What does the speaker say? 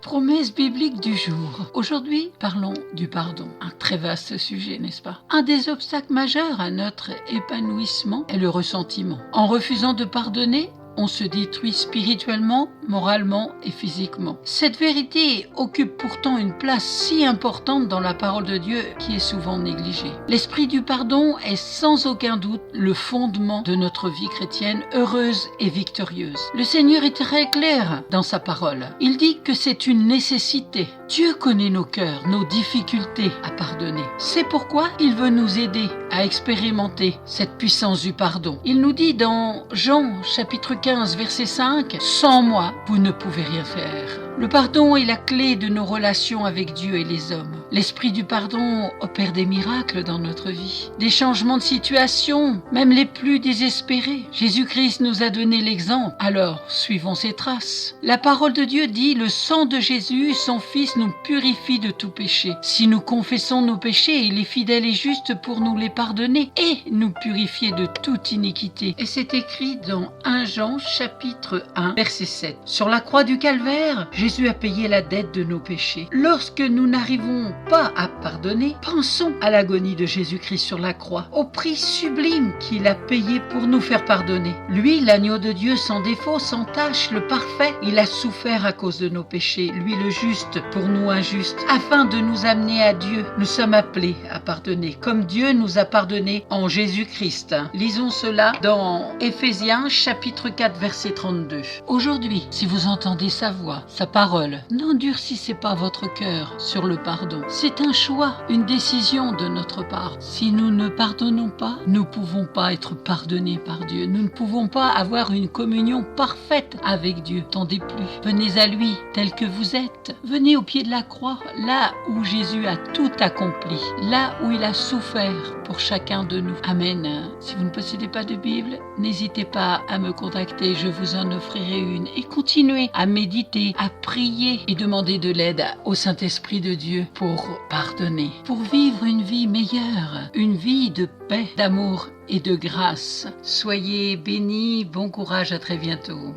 Promesse biblique du jour. Aujourd'hui, parlons du pardon. Un très vaste sujet, n'est-ce pas? Un des obstacles majeurs à notre épanouissement est le ressentiment. En refusant de pardonner, on se détruit spirituellement, moralement et physiquement. Cette vérité occupe pourtant une place si importante dans la parole de Dieu qui est souvent négligée. L'esprit du pardon est sans aucun doute le fondement de notre vie chrétienne heureuse et victorieuse. Le Seigneur est très clair dans sa parole. Il dit que c'est une nécessité. Dieu connaît nos cœurs, nos difficultés à pardonner. C'est pourquoi il veut nous aider à expérimenter cette puissance du pardon. Il nous dit dans Jean chapitre 15, verset 5, « Sans moi, vous ne pouvez rien faire ». Le pardon est la clé de nos relations avec Dieu et les hommes. L'esprit du pardon opère des miracles dans notre vie, des changements de situation, même les plus désespérés. Jésus-Christ nous a donné l'exemple, alors suivons ses traces. La parole de Dieu dit « Le sang de Jésus, son Fils, nous purifie de tout péché. Si nous confessons nos péchés, il est fidèle et juste pour nous les pardonner et nous purifier de toute iniquité. » Et c'est écrit dans 1 Jean chapitre 1, verset 7. Sur la croix du Calvaire, Jésus a payé la dette de nos péchés. Lorsque nous n'arrivons pas à pardonner, pensons à l'agonie de Jésus-Christ sur la croix, au prix sublime qu'il a payé pour nous faire pardonner. Lui, l'agneau de Dieu sans défaut, sans tache, le parfait, il a souffert à cause de nos péchés. Lui, le juste, pour nous injustes, afin de nous amener à Dieu. Nous sommes appelés à pardonner, comme Dieu nous a pardonné en Jésus-Christ. Lisons cela dans Éphésiens chapitre 4, verset 32. Aujourd'hui, si vous entendez sa voix, sa parole, n'endurcissez pas votre cœur sur le pardon. C'est un choix, une décision de notre part. Si nous ne pardonnons pas, nous ne pouvons pas être pardonnés par Dieu. Nous ne pouvons pas avoir une communion parfaite avec Dieu. Attendez plus. Venez à lui tel que vous êtes. Venez au pied de la croix, là où Jésus a tout accompli, là où il a souffert pour chacun de nous. Amen. Si vous ne possédez pas de Bible, n'hésitez pas à me contacter, je vous en offrirai une. Et continuez à méditer, à prier et demander de l'aide au Saint-Esprit de Dieu pour pardonner, pour vivre une vie meilleure, une vie de paix, d'amour et de grâce. Soyez bénis, bon courage, à très bientôt.